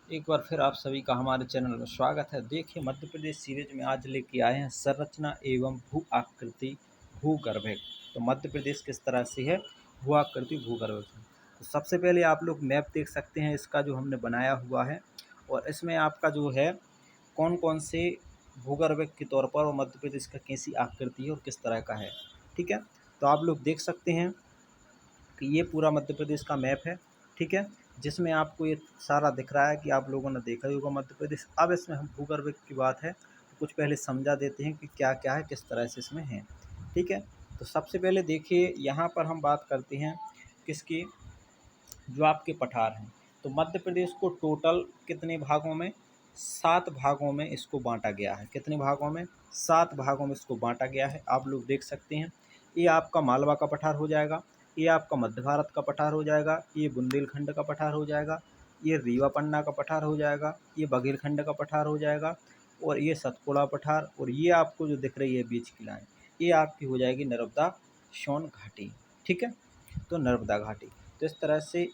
एक बार फिर आप सभी का हमारे चैनल में स्वागत है। देखिए, मध्य प्रदेश सीरीज में आज लेके आए हैं संरचना एवं भू आकृति भूगर्भिक। तो मध्य प्रदेश किस तरह से है, भू आकृति भूगर्भिक। तो सबसे पहले आप लोग मैप देख सकते हैं इसका जो हमने बनाया हुआ है, और इसमें आपका जो है कौन कौन से भूगर्भिक के तौर पर और मध्य प्रदेश का कैसी आकृति है और किस तरह का है। ठीक है, तो आप लोग देख सकते हैं कि ये पूरा मध्य प्रदेश का मैप है। ठीक है, जिसमें आपको ये सारा दिख रहा है कि आप लोगों ने देखा ही होगा मध्य प्रदेश। अब इसमें हम भूगर्भ की बात है तो कुछ पहले समझा देते हैं कि क्या क्या है, किस तरह से इसमें है। ठीक है, तो सबसे पहले देखिए यहाँ पर हम बात करते हैं किसकी, जो आपके पठार हैं। तो मध्य प्रदेश को टोटल कितने भागों में, 7 भागों में इसको बांटा गया है। कितने भागों में, 7 भागों में इसको बांटा गया है। आप लोग देख सकते हैं, ये आपका मालवा का पठार हो जाएगा, ये आपका मध्य भारत का पठार हो जाएगा, ये बुंदेलखंड का पठार हो जाएगा, ये रीवा पन्ना का पठार हो जाएगा, ये बघेलखंड का पठार हो जाएगा, और ये सतपुड़ा पठार, और ये आपको जो दिख रही है बीच की लाइन, ये आपकी हो जाएगी नर्मदा सोन घाटी। ठीक है, तो नर्मदा घाटी। तो इस तरह से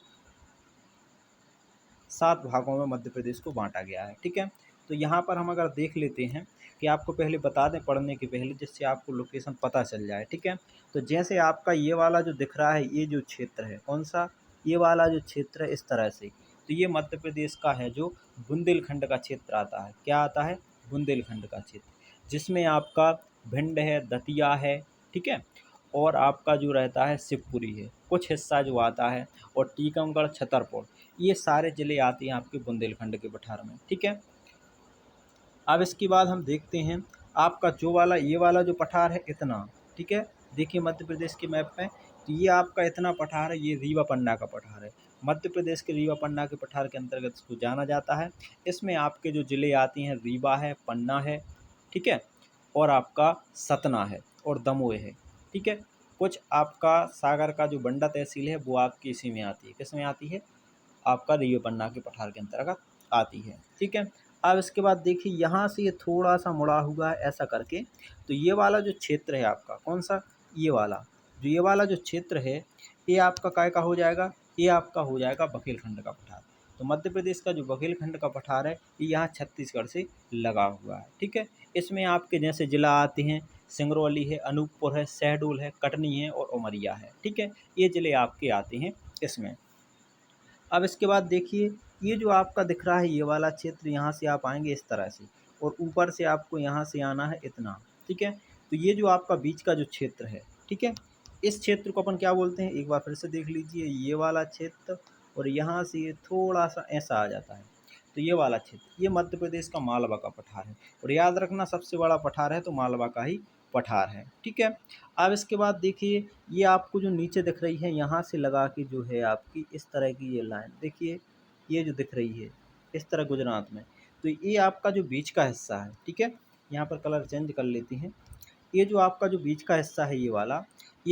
7 भागों में मध्य प्रदेश को बांटा गया है। ठीक है, तो यहाँ पर हम अगर देख लेते हैं कि आपको पहले बता दें पढ़ने के पहले, जिससे आपको लोकेशन पता चल जाए। ठीक है, तो जैसे आपका ये वाला जो दिख रहा है, ये जो क्षेत्र है कौन सा, ये वाला जो क्षेत्र है इस तरह से, तो ये मध्य प्रदेश का है जो बुंदेलखंड का क्षेत्र आता है। क्या आता है, बुंदेलखंड का क्षेत्र, जिसमें आपका भिंड है, दतिया है। ठीक है, और आपका जो रहता है शिवपुरी है, कुछ हिस्सा जो आता है, और टीकमगढ़, छतरपुर, ये सारे ज़िले आते हैं आपके बुंदेलखंड के पठार में। ठीक है, अब इसके बाद हम देखते हैं आपका जो वाला ये वाला जो पठार है इतना। ठीक है, देखिए मध्य प्रदेश के मैप में, तो ये आपका इतना पठार है, ये रीवा पन्ना का पठार है। मध्य प्रदेश के रीवा पन्ना के पठार के अंतर्गत इसको जाना जाता है। इसमें आपके जो ज़िले आती हैं, रीवा है, पन्ना है, ठीक है, और आपका सतना है, और दमोह है। ठीक है, कुछ आपका सागर का जो बंडा तहसील है वो आपकी इसी में आती है। किस में आती है, आपका रीवा पन्ना के पठार के अंतर्गत आती है। ठीक है, अब इसके बाद देखिए यहाँ से ये थोड़ा सा मुड़ा हुआ है ऐसा करके, तो ये वाला जो क्षेत्र है आपका कौन सा, ये वाला, जो ये वाला जो क्षेत्र है, ये आपका काय का हो जाएगा, ये आपका हो जाएगा बघेलखंड का पठार। तो मध्य प्रदेश का जो बघेलखंड का पठार है, ये यहाँ छत्तीसगढ़ से लगा हुआ है। ठीक है, इसमें आपके जैसे जिला आते हैं, सिंगरौली है, अनूपपुर है, शहडोल है, कटनी है, और उमरिया है। ठीक है, ये ज़िले आपके आते हैं इसमें। अब इसके बाद देखिए, ये जो आपका दिख रहा है ये वाला क्षेत्र, यहाँ से आप आएंगे इस तरह से, और ऊपर से आपको यहाँ से आना है इतना। ठीक है, तो ये जो आपका बीच का जो क्षेत्र है, ठीक है, इस क्षेत्र को अपन क्या बोलते हैं, एक बार फिर से देख लीजिए, ये वाला क्षेत्र, और यहाँ से ये थोड़ा सा ऐसा आ जाता है, तो ये वाला क्षेत्र, ये मध्य प्रदेश का मालवा का पठार है। और याद रखना, सबसे बड़ा पठार है तो मालवा का ही पठार है। ठीक है, अब इसके बाद देखिए, ये आपको जो नीचे दिख रही है, यहाँ से लगा के जो है आपकी इस तरह की ये लाइन देखिए, ये जो दिख रही है इस तरह गुजरात में, तो ये आपका जो बीच का हिस्सा है। ठीक है, यहाँ पर कलर चेंज कर लेते हैं। ये जो आपका जो बीच का हिस्सा है, ये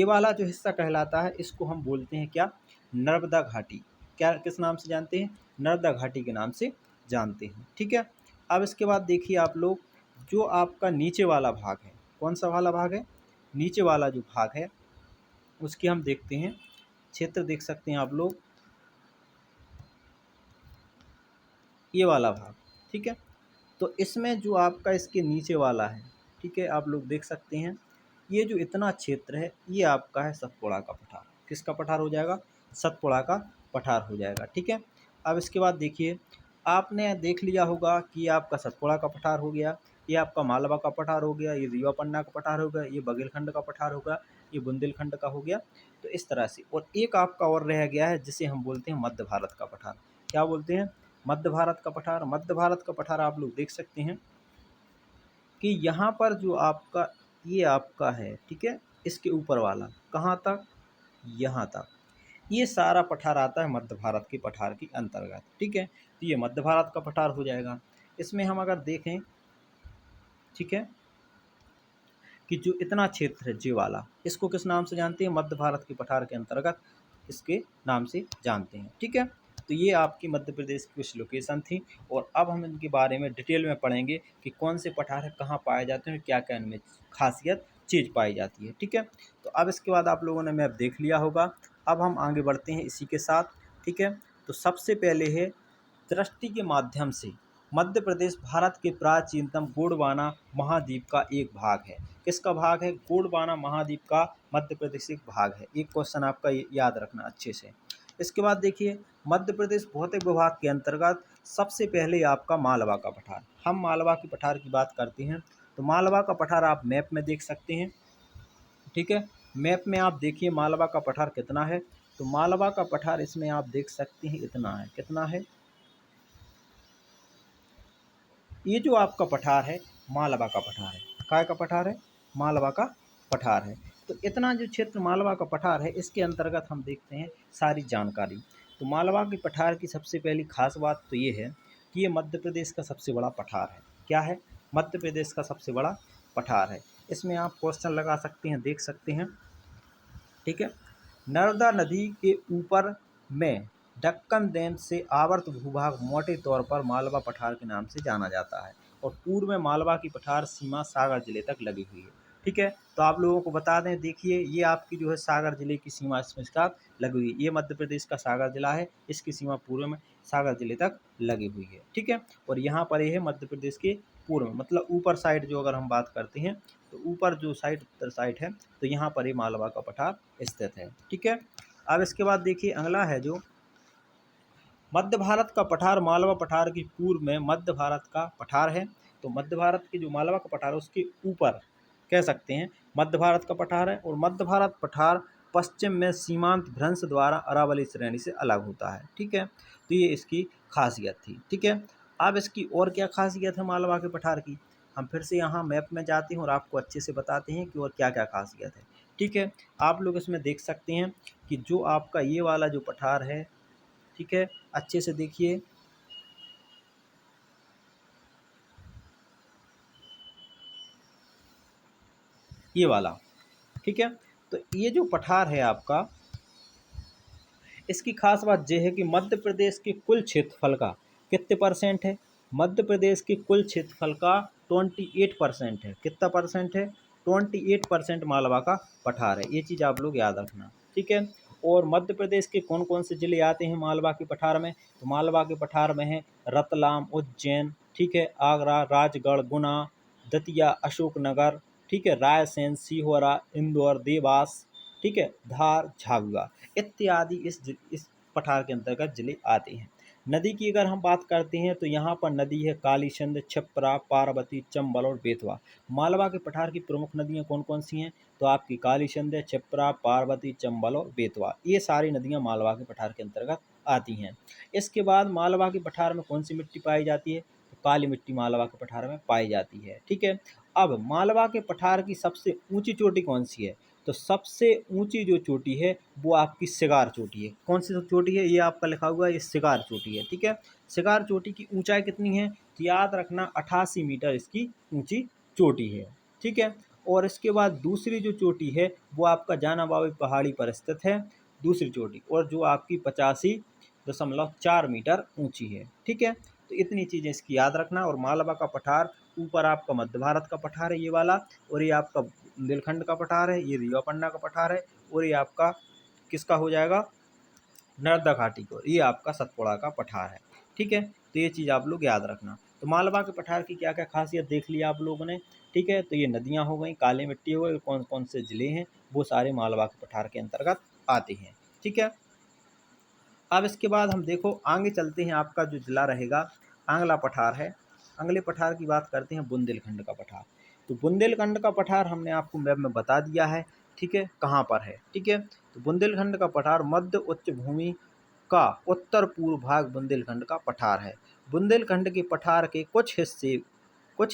वाला जो हिस्सा कहलाता है, इसको हम बोलते हैं क्या, नर्मदा घाटी। क्या किस नाम से जानते हैं, नर्मदा घाटी के नाम से जानते हैं। ठीक है, अब इसके बाद देखिए आप लोग, जो आपका नीचे वाला भाग है, कौन सा वाला भाग है, नीचे वाला जो भाग है उसकी हम देखते हैं, क्षेत्र देख सकते हैं आप लोग, ये वाला भाग। ठीक है, तो इसमें जो आपका इसके नीचे वाला है, ठीक है, आप लोग देख सकते हैं, ये जो इतना क्षेत्र है ये आपका है सतपुड़ा का पठार। किसका पठार हो जाएगा, सतपुड़ा का पठार हो जाएगा। ठीक है, अब इसके बाद देखिए, आपने देख लिया होगा कि ये आपका सतपुड़ा का पठार हो गया, ये आपका मालवा का पठार हो गया, ये रीवा पन्ना का पठार हो गया, ये बघेलखंड का पठार होगा, ये बुंदेलखंड का हो गया। तो इस तरह से, और एक आपका और रह गया है जिसे हम बोलते हैं मध्य भारत का पठार। क्या बोलते हैं, मध्य भारत का पठार। मध्य भारत का पठार आप लोग देख सकते हैं कि यहाँ पर जो आपका ये आपका है, ठीक है, इसके ऊपर वाला कहाँ तक, यहाँ तक, ये सारा पठार आता है मध्य भारत के पठार के अंतर्गत। ठीक है, तो ये मध्य भारत का पठार हो जाएगा। इसमें हम अगर देखें, ठीक है, कि जो इतना क्षेत्र है जे वाला, इसको किस नाम से जानते हैं, मध्य भारत के पठार के अंतर्गत इसके नाम से जानते हैं। ठीक है, तो ये आपकी मध्य प्रदेश की कुछ लोकेशन थी, और अब हम इनके बारे में डिटेल में पढ़ेंगे कि कौन से पठार है, कहाँ पाए जाते हैं, क्या क्या इनमें खासियत चीज़ पाई जाती है। ठीक है, तो अब इसके बाद आप लोगों ने मैप देख लिया होगा, अब हम आगे बढ़ते हैं इसी के साथ। ठीक है, तो सबसे पहले है दृष्टि के माध्यम से मध्य प्रदेश भारत के प्राचीनतम गोंडवाना महाद्वीप का एक भाग है। किसका भाग है? गोंडवाना महाद्वीप का मध्य प्रदेश एक भाग है। एक क्वेश्चन आपका याद रखना अच्छे से। इसके बाद देखिए, मध्य प्रदेश भौतिक विभाग के अंतर्गत सबसे पहले आपका मालवा का पठार। हम मालवा के पठार की बात करते हैं तो मालवा का पठार आप मैप में देख सकते हैं। ठीक है, मैप में आप देखिए मालवा का पठार कितना है। तो मालवा का पठार इसमें आप देख सकते हैं इतना है। कितना है? ये जो आपका पठार है मालवा का पठार है। काय का पठार है? मालवा का पठार है। तो इतना जो क्षेत्र मालवा का पठार है इसके अंतर्गत हम देखते हैं सारी जानकारी। तो मालवा के पठार की सबसे पहली खास बात तो ये है कि ये मध्य प्रदेश का सबसे बड़ा पठार है। क्या है? मध्य प्रदेश का सबसे बड़ा पठार है। इसमें आप क्वेश्चन लगा सकते हैं, देख सकते हैं। ठीक है, नर्मदा नदी के ऊपर में दक्कन देश से आवर्त भूभाग मोटे तौर पर मालवा पठार के नाम से जाना जाता है और पूर्व में मालवा की पठार सीमा सागर जिले तक लगी हुई है। ठीक है, तो आप लोगों को बता दें, देखिए ये आपकी जो है सागर जिले की सीमा इसमें इसका लगी हुई है। ये मध्य प्रदेश का सागर जिला है, इसकी सीमा पूर्व में सागर जिले तक लगी हुई है। ठीक है, और यहाँ पर ये है मध्य प्रदेश के पूर्व में, मतलब ऊपर साइड जो अगर हम बात करते हैं तो ऊपर जो साइड उत्तर साइड है तो यहाँ पर ये मालवा का पठार स्थित है। ठीक है, अब इसके बाद देखिए अगला है जो मध्य भारत का पठार। मालवा पठार की पूर्व में मध्य भारत का पठार है। तो मध्य भारत की जो मालवा का पठार है उसके ऊपर कह सकते हैं मध्य भारत का पठार है। और मध्य भारत पठार पश्चिम में सीमांत भ्रंश द्वारा अरावली श्रेणी से अलग होता है। ठीक है, तो ये इसकी खासियत थी। ठीक है, अब इसकी और क्या खासियत है मालवा के पठार की, हम फिर से यहाँ मैप में जाते हैं और आपको अच्छे से बताते हैं कि और क्या क्या खासियत है। ठीक है, आप लोग इसमें देख सकते हैं कि जो आपका ये वाला जो पठार है, ठीक है, अच्छे से देखिए, ये वाला। ठीक है, तो ये जो पठार है आपका, इसकी खास बात यह है कि मध्य प्रदेश के कुल क्षेत्रफल का कितने परसेंट है? मध्य प्रदेश के कुल क्षेत्रफल का 28% है। कितना परसेंट है? 28% मालवा का पठार है। ये चीज़ आप लोग याद रखना। ठीक है, और मध्य प्रदेश के कौन कौन से जिले आते हैं मालवा के पठार में? तो मालवा के पठार में है रतलाम, उज्जैन, ठीक है, आगरा, राजगढ़, गुना, दतिया, अशोकनगर, ठीक है, रायसेन, सीहोरा, इंदौर, देवास, ठीक है, धार, झाबुआ इत्यादि इस पठार के अंतर्गत जिले आते हैं। नदी की अगर हम बात करते हैं तो यहाँ पर नदी है कालीसिंध, क्षिप्रा, पार्वती, चंबल और बेतवा। मालवा के पठार की प्रमुख नदियाँ कौन कौन सी हैं? तो आपकी कालीसिंध, क्षिप्रा, पार्वती, चंबल और बेतवा, ये सारी नदियाँ मालवा के पठार के अंतर्गत आती हैं। इसके बाद मालवा के पठार में कौन सी मिट्टी पाई जाती है? तो काली मिट्टी मालवा के पठार में पाई जाती है। ठीक है, अब मालवा के पठार की सबसे ऊंची चोटी कौन सी है? तो सबसे ऊंची जो चोटी है वो आपकी सिगार चोटी है। कौन सी चोटी है? ये आपका लिखा हुआ है, ये सिगार चोटी है। ठीक है, सिगार चोटी की ऊंचाई कितनी है? तो याद रखना 88 मीटर इसकी ऊंची चोटी है। ठीक है, और इसके बाद दूसरी जो चोटी है वो आपका जानाबावी पहाड़ी पर स्थित है, दूसरी चोटी, और जो आपकी 85.4 मीटर ऊंची है। ठीक है, तो इतनी चीज़ें इसकी याद रखना। और मालवा का पठार ऊपर आपका मध्य भारत का पठार है ये वाला, और ये आपका बुंदेलखंड का पठार है, ये रीवा पन्ना का पठार है, और ये आपका किसका हो जाएगा? नर्मदा घाटी को, ये आपका सतपुड़ा का पठार है। ठीक है, तो ये चीज़ आप लोग याद रखना। तो मालवा के पठार की क्या क्या खासियत देख लिया आप लोगों ने। ठीक है, तो ये नदियाँ हो गई, काली मिट्टी हो गई, कौन कौन से ज़िले हैं वो सारे मालवा के पठार के अंतर्गत आते हैं। ठीक है, अब इसके बाद हम देखो आगे चलते हैं। आपका जो जिला रहेगा अगला पठार है, अगले पठार की बात करते हैं बुंदेलखंड का पठार। तो बुंदेलखंड का पठार हमने आपको मैप में बता दिया है। ठीक है, कहाँ पर है। ठीक है, तो बुंदेलखंड का पठार मध्य उच्च भूमि का उत्तर पूर्व भाग बुंदेलखंड का पठार है। बुंदेलखंड के पठार के कुछ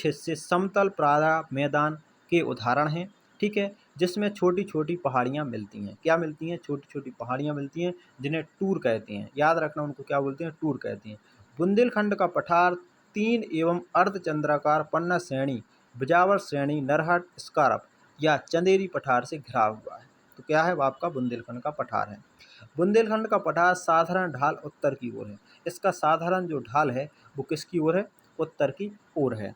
हिस्से समतल प्रारा मैदान के उदाहरण हैं। ठीक है, जिसमें छोटी छोटी पहाड़ियाँ मिलती हैं। क्या मिलती हैं? छोटी छोटी पहाड़ियाँ मिलती हैं, जिन्हें टूर कहते हैं। याद रखना उनको क्या बोलते हैं? टूर कहते हैं। बुंदेलखंड का पठार 3 एवं अर्धचंद्राकार पन्ना श्रेणी, बिजावर श्रेणी, नरहट, स्कारप या चंदेरी पठार से घिरा हुआ है। तो क्या है? वो आपका बुंदेलखंड का पठार है। बुंदेलखंड का पठार साधारण ढाल उत्तर की ओर है। इसका साधारण जो ढाल है वो किसकी ओर है? उत्तर की ओर है।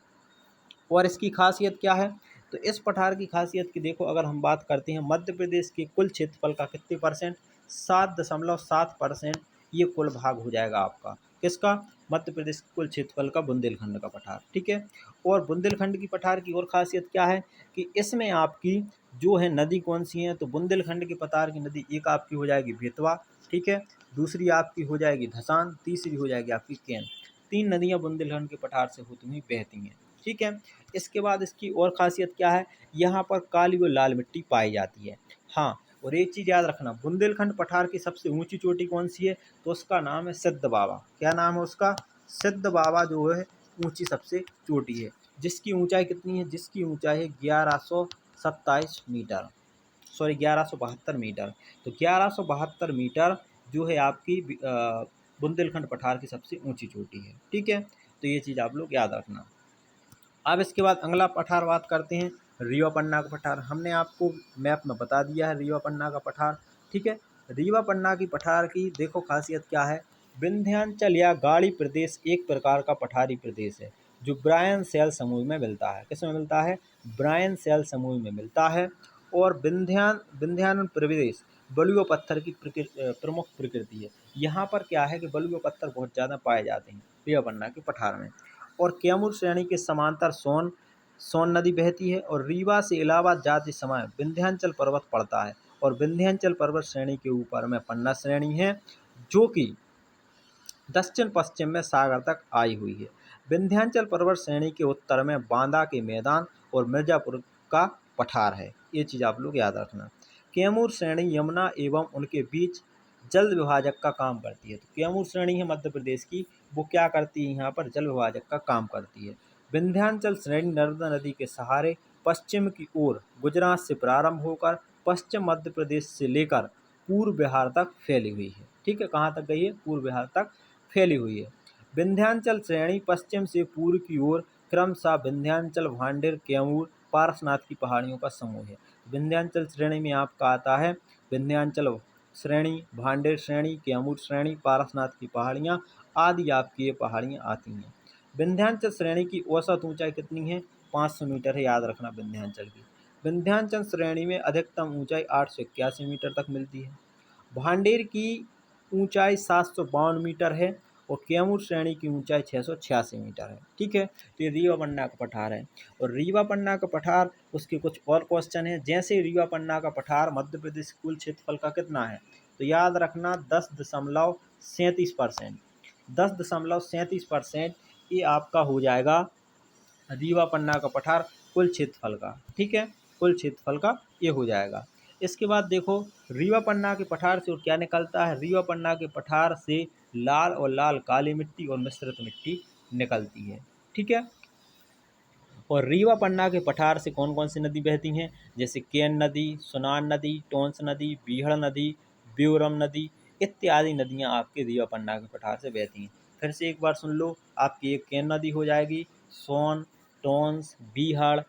और इसकी खासियत क्या है? तो इस पठार की खासियत की देखो, अगर हम बात करते हैं मध्य प्रदेश के कुल क्षेत्रफल का कितने परसेंट? 7.7% ये कुल भाग हो जाएगा आपका। किसका? मध्य प्रदेश के कुल क्षेत्रफल का बुंदेलखंड का पठार, ठीक है। और बुंदेलखंड की पठार की और खासियत क्या है कि इसमें आपकी जो है नदी कौन सी है, तो बुंदेलखंड के पठार की नदी एक आपकी हो जाएगी बेतवा, ठीक है, दूसरी आपकी हो जाएगी धसान, तीसरी हो जाएगी आपकी केन। 3 नदियाँ बुंदेलखंड के पठार से होती हुई बहती हैं, ठीक है। इसके बाद इसकी और खासियत क्या है, यहाँ पर काली व लाल मिट्टी पाई जाती है। हाँ, और एक चीज़ याद रखना, बुंदेलखंड पठार की सबसे ऊंची चोटी कौन सी है, तो उसका नाम है सिद्ध बाबा। क्या नाम है उसका, सिद्ध बाबा जो है ऊंची सबसे चोटी है, जिसकी ऊंचाई कितनी है, जिसकी ऊंचाई है 1127 मीटर, सॉरी 1172 मीटर। तो 1172 मीटर जो है आपकी बुंदेलखंड पठार की सबसे ऊंची चोटी है, ठीक है। तो ये चीज़ आप लोग याद रखना। अब इसके बाद अगला पठार बात करते हैं रीवा पन्ना का पठार। हमने आपको मैप में बता दिया है रीवा पन्ना का पठार, ठीक है। रीवा पन्ना की पठार की देखो खासियत क्या है, विंध्याचल या गाड़ी प्रदेश एक प्रकार का पठारी प्रदेश है जो ब्रायन सेल समूह में मिलता है। किसमें मिलता है, ब्रायन सेल समूह में मिलता है। और विंध्याचल प्रदेश बलुआ पत्थर की प्रमुख प्रकृति है। यहाँ पर क्या है कि बलुआ पत्थर बहुत ज़्यादा पाए जाते हैं रीवा पन्ना के पठार में। और कैमूर श्रेणी के समांतर सोन नदी बहती है। और रीवा से इलाहाबाद जाते समय विंध्याचल पर्वत पड़ता है, और विंध्याचल पर्वत श्रेणी के ऊपर में पन्ना श्रेणी है जो कि दक्षिण पश्चिम में सागर तक आई हुई है। विंध्याचल पर्वत श्रेणी के उत्तर में बांदा के मैदान और मिर्जापुर का पठार है। ये चीज़ आप लोग याद रखना। कैमूर श्रेणी यमुना एवं उनके बीच जल विभाजक का काम करती है। तो कैमूर श्रेणी है मध्य प्रदेश की, वो क्या करती है, यहाँ पर जल विभाजक का काम करती है। विंध्याचल श्रेणी नर्मदा नदी के सहारे पश्चिम की ओर गुजरात से प्रारंभ होकर पश्चिम मध्य प्रदेश से लेकर पूर्व बिहार तक फैली हुई है, ठीक है। कहाँ तक गई है, पूर्व बिहार तक फैली हुई है। विंध्याचल श्रेणी पश्चिम से पूर्व की ओर क्रमशः विंध्याचल, भांडेर, कैमूर, पारसनाथ की पहाड़ियों का समूह है। विंध्याचल श्रेणी में आपका आता है विंध्याचल श्रेणी, भांडेर श्रेणी, कैमूर श्रेणी, पारसनाथ की पहाड़ियाँ आदि आपकी ये पहाड़ियाँ आती हैं। विंध्याचल श्रेणी की औसत ऊंचाई कितनी है, 500 मीटर है, याद रखना विंध्याचल की। विंध्याचल श्रेणी में अधिकतम ऊंचाई 881 मीटर तक मिलती है। भांडेर की ऊंचाई 752 मीटर है और कैमूर श्रेणी की ऊंचाई 686 मीटर है, ठीक है। तो ये रीवा पन्ना का पठार है। और रीवा पन्ना का पठार उसके कुछ और क्वेश्चन है, जैसे रीवा पन्ना का पठार मध्य प्रदेश कुल क्षेत्रफल का कितना है, तो याद रखना 10.37%, 10.37% ये आपका हो जाएगा रीवा पन्ना का पठार कुल क्षेत्रफल का, ठीक है, कुल क्षेत्रफल का ये हो जाएगा। इसके बाद देखो रीवा पन्ना के पठार से और क्या निकलता है, रीवा पन्ना के पठार से लाल और लाल काली मिट्टी और मिश्रित मिट्टी निकलती है, ठीक है। और रीवा पन्ना के पठार से कौन कौन सी नदी बहती हैं, जैसे केन नदी, सुनान नदी, टोंस नदी, बीहड़ नदी, ब्यूरम नदी इत्यादि नदियां आपके रीवा पन्ना के पठार से बहती हैं। फिर से एक बार सुन लो, आपकी एक केन नदी हो जाएगी, सोन, टोंस, बीहड़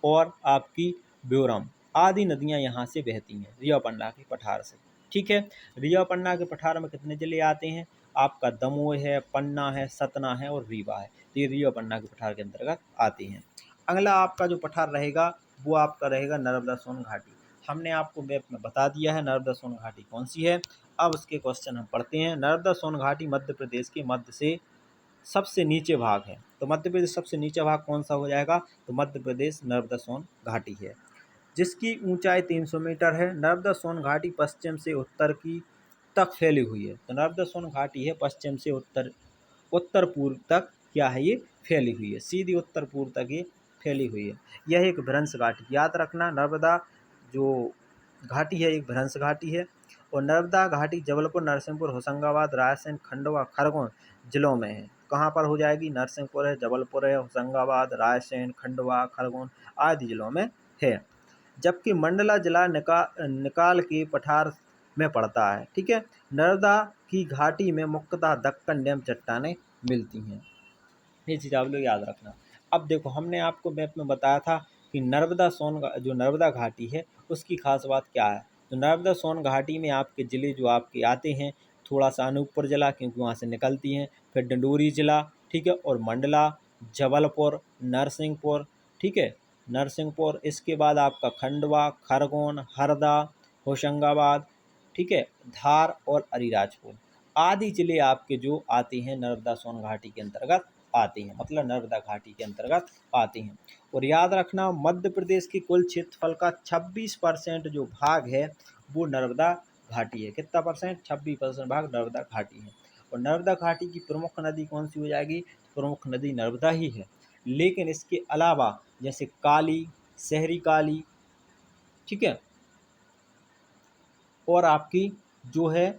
और आपकी ब्यूरम आदि नदियां यहाँ से बहती हैं रीवा पन्ना के पठार से, ठीक है। रीवा पन्ना के पठार में कितने जिले आते हैं, आपका दमोह है, पन्ना है, सतना है और रीवा है। तो ये रीवा पन्ना के पठार के अंतर्गत आते हैं। अगला आपका जो पठार रहेगा वो आपका रहेगा नर्मदा सोन घाटी। हमने आपको मैप में बता दिया है नर्मदा सोन घाटी कौन सी है। अब उसके क्वेश्चन हम पढ़ते हैं। नर्मदा सोन घाटी मध्य प्रदेश के मध्य से सबसे नीचे भाग है। तो मध्य प्रदेश सबसे नीचा भाग कौन सा हो जाएगा, तो मध्य प्रदेश नर्मदा सोन घाटी है, जिसकी ऊंचाई 300 मीटर है। नर्मदा सोन घाटी पश्चिम से उत्तर की तक फैली हुई है। तो नर्मदा सोन घाटी है पश्चिम से उत्तर पूर्व तक क्या है, ये फैली हुई है, सीधी उत्तर पूर्व तक ये फैली हुई है। यह एक भ्रंश घाटी, याद रखना नर्मदा जो घाटी है एक भ्रंश घाटी है। और नर्मदा घाटी जबलपुर, नरसिंहपुर, होशंगाबाद, रायसेन, खंडवा, खरगोन जिलों में है। कहाँ पर हो जाएगी, नरसिंहपुर है, जबलपुर है, होशंगाबाद, रायसेन, खंडवा, खरगोन आदि जिलों में है। जबकि मंडला जिला निकाल के पठार में पड़ता है, ठीक है। नर्मदा की घाटी में मुख्यतः दक्कन डैम चट्टानें मिलती हैं। ये चीज़ आप लोग याद रखना। अब देखो हमने आपको मैप में बताया था कि जो नर्मदा घाटी है उसकी खास बात क्या है। तो नर्मदा सोन घाटी में आपके ज़िले जो आपके आते हैं, थोड़ा सा अनूपपुर जिला क्योंकि वहाँ से निकलती हैं, फिर डिंडोरी जिला, ठीक है, और मंडला, जबलपुर, नरसिंहपुर, ठीक है, नरसिंहपुर। इसके बाद आपका खंडवा, खरगोन, हरदा, होशंगाबाद, ठीक है, धार और अलीराजपुर आदि जिले आपके जो आते हैं नर्मदा सोन घाटी के अंतर्गत आते हैं, मतलब नर्मदा घाटी के अंतर्गत आते हैं। और याद रखना मध्य प्रदेश की कुल क्षेत्रफल का 26% जो भाग है वो नर्मदा घाटी है। कितना परसेंट? 26% भाग नर्मदा घाटी है। और नर्मदा घाटी की प्रमुख नदी कौन सी हो जाएगी? प्रमुख नदी नर्मदा ही है। लेकिन इसके अलावा जैसे काली, शहरी काली, ठीक है, और आपकी जो है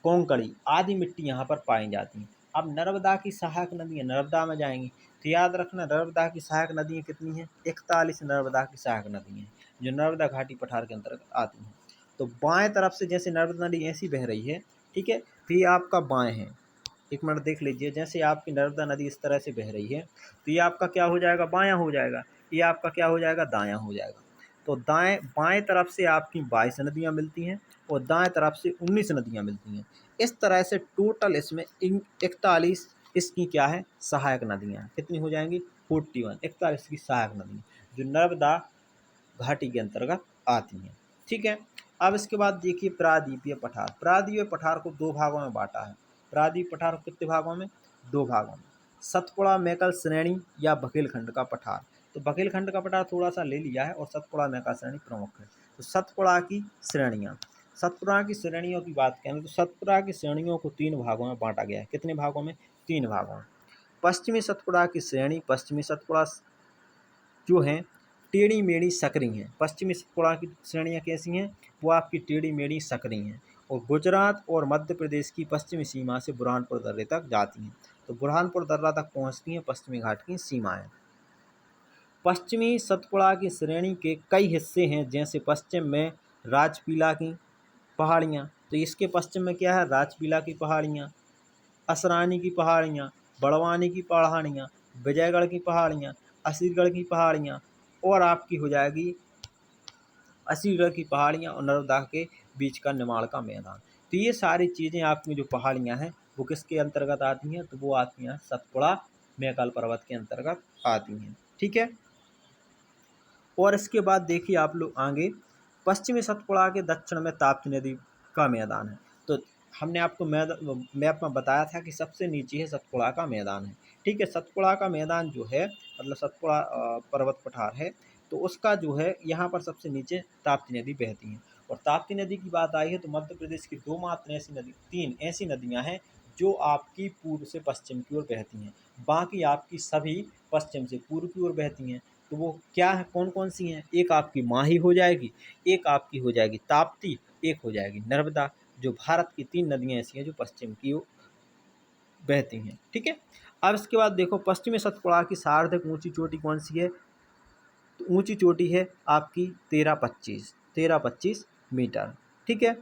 कोंकणी आदि मिट्टी यहाँ पर पाई जाती हैं। अब नर्मदा की सहायक नदियाँ, नर्मदा में जाएंगी तो याद रखना नर्मदा की सहायक नदियाँ कितनी हैं? 41 नर्मदा की सहायक नदियाँ हैं जो नर्मदा घाटी पठार के अंतर्गत आती हैं। तो बाएं तरफ से जैसे नर्मदा नदी ऐसी बह रही है, ठीक है, तो ये आपका बाएं है। एक मिनट देख लीजिए, जैसे आपकी नर्मदा नदी इस तरह से बह रही है तो ये आपका क्या हो जाएगा? बायां हो जाएगा। ये आपका क्या हो जाएगा? दायां हो जाएगा। तो दाएं बाएं तरफ से आपकी 22 नदियाँ मिलती हैं और दाएं तरफ से 19 नदियाँ मिलती हैं। इस तरह से टोटल इसमें 41 इसकी क्या है? सहायक नदियाँ। कितनी हो जाएंगी? 41, 41 की सहायक नदियाँ जो नर्मदा घाटी के अंतर्गत आती हैं। ठीक है। अब इसके बाद देखिए प्रायद्वीपीय पठार। प्रायद्वीपीय पठार को दो भागों में बांटा है। प्रायद्वीपीय पठार को कितने भागों में? दो भागों में। सतपुड़ा मैकल श्रेणी या बघेलखंड का पठार। तो बघेलखंड का पठार थोड़ा सा ले लिया है और सतपुड़ा मैकल श्रेणी प्रमुख है। तो सतपुड़ा की श्रेणियाँ, सतपुड़ा की श्रेणियों की बात करें तो सतपुड़ा की श्रेणियों को तीन भागों में बांटा गया है। कितने भागों में? तीन भागों में। पश्चिमी सतपुड़ा की श्रेणी, पश्चिमी सतपुड़ा जो हैं टेढ़ी मेढ़ी सकरी हैं। पश्चिमी सतपुड़ा की श्रेणियाँ कैसी हैं? वो आपकी टेढ़ी मेढ़ी सकरी हैं और गुजरात और मध्य प्रदेश की पश्चिमी सीमा से बुरहानपुर दर्रे तक जाती हैं। तो बुरहानपुर दर्रा तक पहुँचती हैं पश्चिमी घाट की सीमाएँ। पश्चिमी सतपुड़ा की श्रेणी के कई हिस्से हैं, जैसे पश्चिम में राजपीला की पहाड़ियाँ। तो इसके पश्चिम में क्या है? राजपीला की पहाड़ियाँ, असरानी की पहाड़ियाँ, बड़वानी की पहाड़ियाँ, विजयगढ़ की पहाड़ियाँ, असीरगढ़ की पहाड़ियाँ और आपकी हो जाएगी असीगढ़ की पहाड़ियाँ और नर्मदा के बीच का निमाड़ का मैदान। तो ये सारी चीज़ें आपकी जो पहाड़ियाँ हैं वो किसके अंतर्गत आती हैं? तो वो आती हैं सतपुड़ा मैकल पर्वत के अंतर्गत आती हैं। ठीक है। और इसके बाद देखिए आप लोग आगे पश्चिमी सतपुड़ा के दक्षिण में ताप्ती नदी का मैदान है। तो हमने आपको मैप में बताया था कि सबसे नीचे है सतपुड़ा का मैदान है। ठीक है। सतपुड़ा का मैदान जो है मतलब सतपुड़ा पर्वत पठार है, तो उसका जो है यहाँ पर सबसे नीचे ताप्ती नदी बहती है। और ताप्ती नदी की बात आई है तो मध्य प्रदेश की दो मात्र ऐसी नदी, तीन ऐसी नदियाँ हैं जो आपकी पूर्व से पश्चिम की ओर बहती हैं। बाकी आपकी सभी पश्चिम से पूर्व की ओर बहती हैं। तो वो क्या है? कौन कौन सी हैं? एक आपकी माही हो जाएगी, एक आपकी हो जाएगी ताप्ती, एक हो जाएगी नर्मदा। जो भारत की तीन नदियाँ ऐसी हैं जो पश्चिम की ओर बहती हैं। ठीक है। अब इसके बाद देखो पश्चिमी सतपुड़ा की सर्वाधिक ऊंची चोटी कौन सी है? तो ऊंची चोटी है आपकी 1325 मीटर। ठीक है।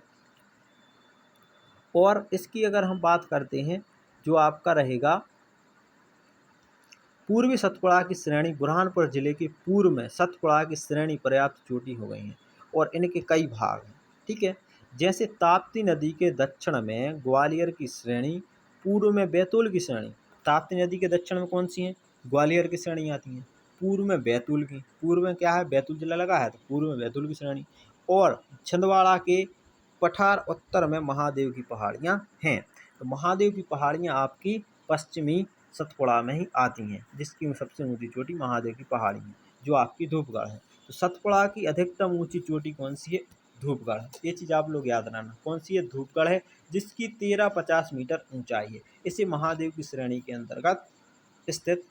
और इसकी अगर हम बात करते हैं जो आपका रहेगा पूर्वी सतपुड़ा की श्रेणी, बुरहानपुर जिले के पूर्व में सतपुड़ा की श्रेणी पर्याप्त चोटी हो गई हैं और इनके कई भाग हैं। ठीक है। जैसे ताप्ती नदी के दक्षिण में ग्वालियर की श्रेणी, पूर्व में बैतूल की श्रेणी। ताप्ती नदी के दक्षिण में कौन सी हैं? ग्वालियर की श्रेणी आती हैं। पूर्व में बैतूल की, पूर्व में क्या है? बैतूल जिला लगा है तो पूर्व में बैतूल की श्रेणी। और छिंदवाड़ा के पठार उत्तर में महादेव की पहाड़ियाँ हैं। तो महादेव की पहाड़ियाँ आपकी पश्चिमी सतपुड़ा में ही आती हैं, जिसकी सबसे ऊंची चोटी महादेव की पहाड़ी है जो आपकी धूपगढ़ है। तो सतपुड़ा की अधिकतम ऊंची चोटी कौन सी है? धूपगढ़। ये चीज़ आप लोग याद रखना कौन सी है? धूपगढ़ है, जिसकी 1350 मीटर ऊंचाई है। इसे महादेव की श्रेणी के अंतर्गत स्थित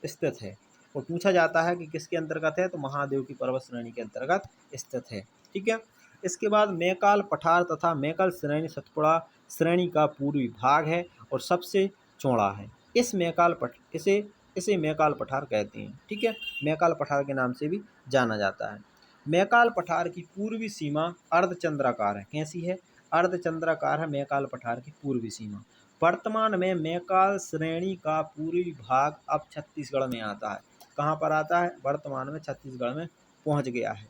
स्थित है। और पूछा जाता है कि किसके अंतर्गत है? तो महादेव की पर्वत श्रेणी के अंतर्गत स्थित है। ठीक है। इसके बाद मैकाल पठार तथा मैकल श्रेणी सतपुड़ा श्रेणी का पूर्वी भाग है और सबसे चौड़ा है। इसे मैकाल पठार कहते हैं। ठीक है। मैकाल पठार के नाम से भी जाना जाता है। मैकाल पठार की पूर्वी सीमा अर्धचंद्राकार है। कैसी है? अर्धचंद्राकार है मैकाल पठार की पूर्वी सीमा। वर्तमान में मैकाल श्रेणी का पूर्वी भाग अब छत्तीसगढ़ में आता है। कहाँ पर आता है? वर्तमान में छत्तीसगढ़ में पहुँच गया है।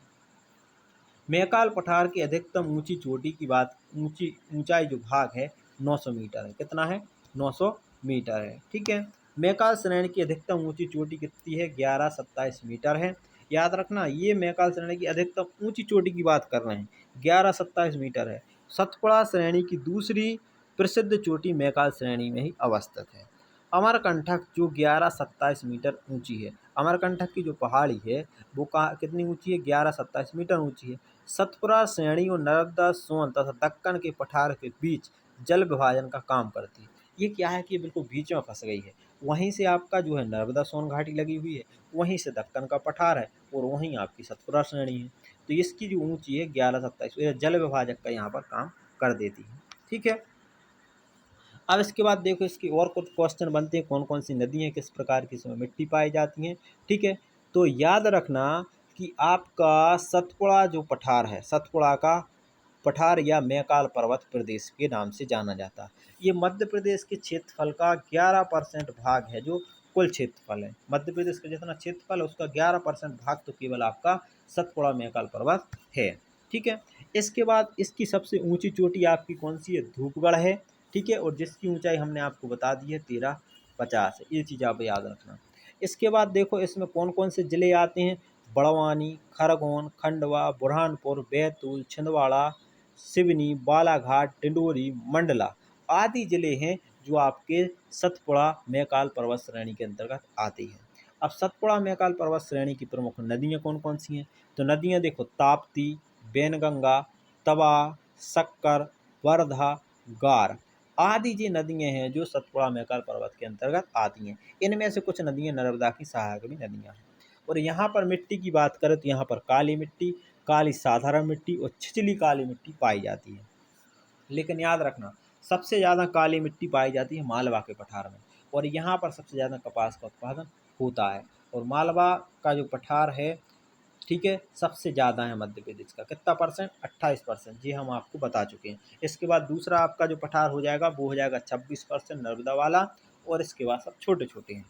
मैकाल पठार की अधिकतम ऊंची चोटी की बात, ऊंचाई जो भाग है 900 मीटर है। कितना है? 900 मीटर है। ठीक है। मैकाल श्रेणी की अधिकतम ऊंची चोटी कितनी है? 1127 मीटर है। याद रखना ये मैकाल श्रेणी की अधिकतम ऊंची चोटी की बात कर रहे हैं, 1127 मीटर है। सतपुड़ा श्रेणी की दूसरी प्रसिद्ध चोटी मैकाल श्रेणी में ही अवस्थित है। अमरकंटक जो 1127 मीटर ऊंची है, अमरकंटक की जो पहाड़ी है वो कहाँ कितनी ऊंची है, 1127 मीटर ऊंची है। सतपुरा श्रेणी और नर्मदा सोन तथा दक्कन के पठार के बीच जल विभाजन का काम करती है। ये क्या है कि ये बिल्कुल बीच में फंस गई है, वहीं से आपका जो है नर्मदा सोन घाटी लगी हुई है, वहीं से दक्कन का पठार है और वहीं आपकी सतपुरा श्रेणी है। तो इसकी जो ऊंची है 1127, ये जल विभाजक का यहाँ पर काम कर देती है। ठीक है, अब इसके बाद देखो इसकी और कुछ क्वेश्चन बनते हैं, कौन कौन सी नदी हैं, किस प्रकार की इसमें मिट्टी पाई जाती हैं। ठीक है, तो याद रखना कि आपका सतपुड़ा जो पठार है, सतपुड़ा का पठार या मैकाल पर्वत प्रदेश के नाम से जाना जाता है। ये मध्य प्रदेश के क्षेत्रफल का 11% भाग है, जो कुल क्षेत्रफल है मध्य प्रदेश का जितना क्षेत्रफल है उसका 11% भाग तो केवल आपका सतपुड़ा मैकाल पर्वत है। ठीक है, इसके बाद इसकी सबसे ऊंची चोटी आपकी कौन सी है, धूपगढ़ है। ठीक है, और जिसकी ऊंचाई हमने आपको बता दी है 1350 है, ये चीज़ आप याद रखना। इसके बाद देखो इसमें कौन कौन से ज़िले आते हैं, बड़वानी, खरगोन, खंडवा, बुरहानपुर, बैतूल, छिंदवाड़ा, सिवनी, बालाघाट, डिंडोरी, मंडला आदि जिले हैं जो आपके सतपुड़ा मैकाल पर्वत श्रेणी के अंतर्गत आते हैं। अब सतपुड़ा मैकाल पर्वत श्रेणी की प्रमुख नदियाँ कौन कौन सी हैं, तो नदियाँ देखो ताप्ती, बैनगंगा, तवा, शक्कर, वर्धा, गार आदि ये नदियाँ हैं जो सतपुड़ा मैकाल पर्वत के अंतर्गत आती हैं। इनमें से कुछ नदियाँ नर्मदा की सहायक भी नदियाँ हैं। और यहाँ पर मिट्टी की बात करें तो यहाँ पर काली मिट्टी, काली साधारण मिट्टी और छिछली काली मिट्टी पाई जाती है। लेकिन याद रखना सबसे ज़्यादा काली मिट्टी पाई जाती है मालवा के पठार में, और यहाँ पर सबसे ज़्यादा कपास का उत्पादन होता है। और मालवा का जो पठार है, ठीक है, सबसे ज़्यादा है मध्य प्रदेश का, कितना परसेंट, 28%, जी हम आपको बता चुके हैं। इसके बाद दूसरा आपका जो पठार हो जाएगा वो हो जाएगा 26% नर्मदा वाला, और इसके बाद सब छोटे छोटे हैं।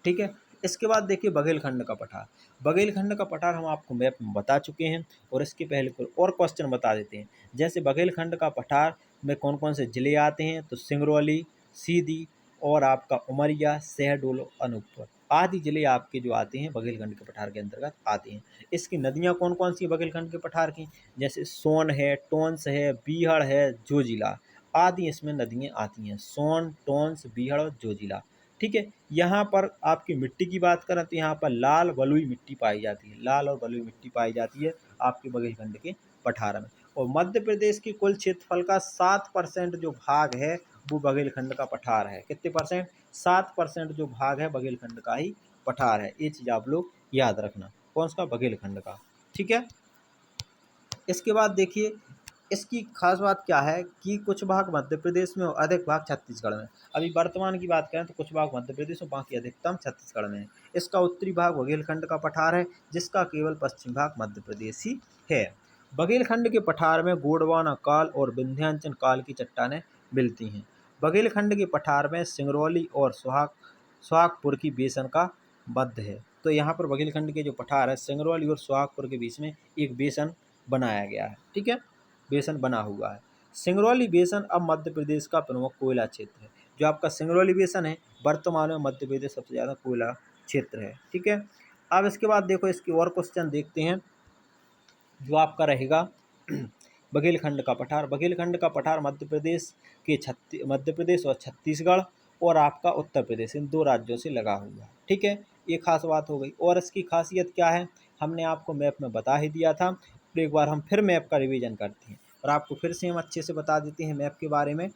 ठीक है, इसके बाद देखिए बघेलखंड का पठार, बघेलखंड का पठार हम आपको मैप में बता चुके हैं, और इसके पहले कोई और क्वेश्चन बता देते हैं। जैसे बघेलखंड का पठार में कौन कौन से ज़िले आते हैं, तो सिंगरौली, सीधी और आपका उमरिया, शहडोल, अनूपपुर आदि ज़िले आपके जो आते हैं बघेलखंड के पठार के अंतर्गत आते हैं। इसकी नदियाँ कौन कौन सी बघेलखंड के पठार की, जैसे सोन है, टोंस है, बीहड़ है, जोजिला आदि इसमें नदियाँ आती हैं, सोन, टोंस, बीहड़ और जोजिला। ठीक है, यहाँ पर आपकी मिट्टी की बात करें तो यहाँ पर लाल बलुई मिट्टी पाई जाती है, लाल और बलुई मिट्टी पाई जाती है आपके बघेलखंड के पठार में। और मध्य प्रदेश की कुल क्षेत्रफल का 7% जो भाग है वो बघेलखंड का पठार है। कितने परसेंट, 7% जो भाग है बघेलखंड का ही पठार है। ये चीज़ आप लोग याद रखना, कौन सा, बघेलखंड का। ठीक है, इसके बाद देखिए इसकी खास बात क्या है कि कुछ भाग मध्य प्रदेश में और अधिक भाग छत्तीसगढ़ में। अभी वर्तमान की बात करें तो कुछ भाग मध्य प्रदेश और बाकी अधिकतम छत्तीसगढ़ में है। इसका उत्तरी भाग बघेलखंड का पठार है, जिसका केवल पश्चिम भाग मध्य प्रदेश ही है। बघेलखंड के पठार में गोंडवाना काल और विंध्याचल काल की चट्टानें मिलती हैं। बघेलखंड के पठार में सिंगरौली और सुहागपुर की बेसन का मध्य है। तो यहाँ पर बघेलखंड के जो पठार है सिंगरौली और सुहागपुर के बीच में एक बेसन बनाया गया है। ठीक है, बेसन बना हुआ है। सिंगरौली बेसन अब मध्य प्रदेश का प्रमुख कोयला क्षेत्र है। जो आपका सिंगरौली बेसन है वर्तमान में मध्य प्रदेश सबसे ज़्यादा कोयला क्षेत्र है। ठीक है, अब इसके बाद देखो इसकी और क्वेश्चन देखते हैं जो आपका रहेगा बघेलखंड का पठार। बघेलखंड का पठार मध्य प्रदेश और छत्तीसगढ़ और आपका उत्तर प्रदेश, इन दो राज्यों से लगा हुआ है। ठीक है, ये खास बात हो गई। और इसकी खासियत क्या है हमने आपको मैप में बता ही दिया था, तो एक बार हम फिर मैप का रिवीजन करते हैं और आपको फिर से हम अच्छे से बता देते हैं मैप के बारे में।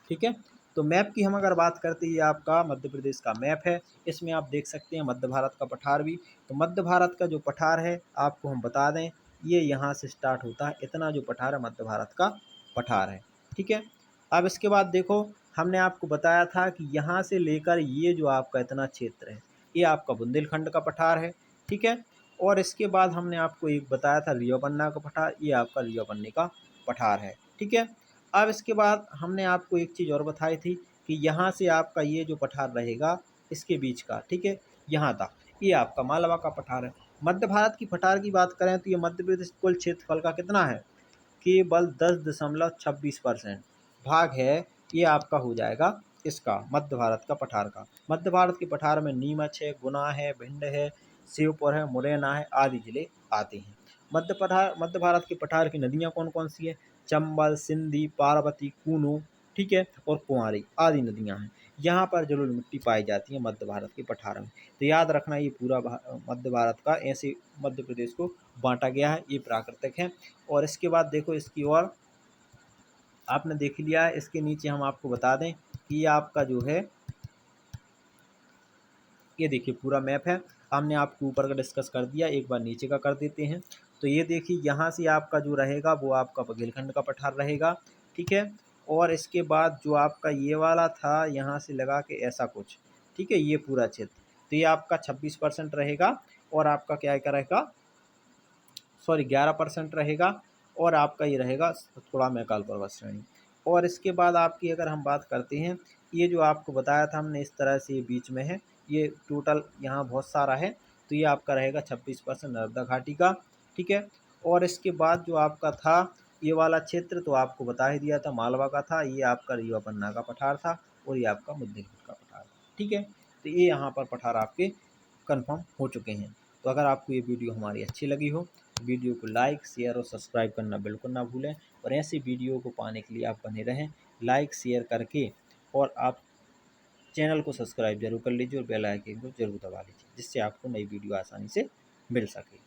ठीक है, तो मैप की हम अगर बात करते हैं, ये आपका मध्य प्रदेश का मैप है, इसमें आप देख सकते हैं मध्य भारत का पठार भी। तो मध्य भारत का जो पठार है आपको हम बता दें, ये यहाँ से स्टार्ट होता है, इतना जो पठार है मध्य भारत का पठार है। ठीक है, अब इसके बाद देखो हमने आपको बताया था कि यहाँ से लेकर ये जो आपका इतना क्षेत्र है ये आपका बुंदेलखंड का पठार है। ठीक है, और इसके बाद हमने आपको एक बताया था रिवापन्ना का पठार, ये आपका रिवापन्ने का पठार है। ठीक है, अब इसके बाद हमने आपको एक चीज़ और बताई थी कि यहाँ से आपका ये जो पठार रहेगा इसके बीच का, ठीक है, यहाँ तक ये आपका मालवा का पठार है। मध्य भारत की पठार की बात करें तो ये मध्य प्रदेश कुल क्षेत्रफल का कितना है, केवल 10.26% भाग है, ये आपका हो जाएगा इसका मध्य भारत का पठार का। मध्य भारत के पठार में नीमच है, गुना है, भिंड है, शिवपुर है, मुरैना है आदि जिले आते हैं। मध्य भारत के पठार की नदियाँ कौन कौन सी है, चंबल, सिंधी, पार्वती, कूनो, ठीक है, और कुंवारी आदि नदियां हैं। यहाँ पर जलोढ़ मिट्टी पाई जाती है मध्य भारत के पठारों में। तो याद रखना ये पूरा मध्य भारत का ऐसे मध्य प्रदेश को बांटा गया है, ये प्राकृतिक है। और इसके बाद देखो इसकी ओर आपने देख लिया है, इसके नीचे हम आपको बता दें कि ये आपका जो है ये देखिए पूरा मैप है। हमने आपको ऊपर का डिस्कस कर दिया, एक बार नीचे का कर देते हैं। तो ये देखिए यहाँ से आपका जो रहेगा वो आपका बघेलखंड का पठार रहेगा, ठीक है। और इसके बाद जो आपका ये वाला था यहाँ से लगा के ऐसा कुछ, ठीक है, ये पूरा क्षेत्र, तो ये आपका 26% रहेगा। और आपका क्या रहेगा, सॉरी 11% रहेगा। और आपका ये रहेगा थोड़ा मैकाल पर्वत श्रेणी। और इसके बाद आपकी अगर हम बात करते हैं, ये जो आपको बताया था हमने इस तरह से ये बीच में है, ये टोटल यहाँ बहुत सारा है। तो ये आपका रहेगा 26% नर्मदा घाटी का, ठीक है। और इसके बाद जो आपका था ये वाला क्षेत्र तो आपको बता ही दिया था, मालवा का था, ये आपका रीवा पन्ना का पठार था, और ये आपका बुंदेलखंड का पठार था, ठीक है। तो ये यहाँ पर पठार आपके कंफर्म हो चुके हैं। तो अगर आपको ये वीडियो हमारी अच्छी लगी हो, वीडियो को लाइक, शेयर और सब्सक्राइब करना बिल्कुल ना भूलें। और ऐसी वीडियो को पाने के लिए आप बने रहें लाइक शेयर करके, और आप चैनल को सब्सक्राइब जरूर कर लीजिए और बेल आइकन को जरूर दबा लीजिए, जिससे आपको नई वीडियो आसानी से मिल सके।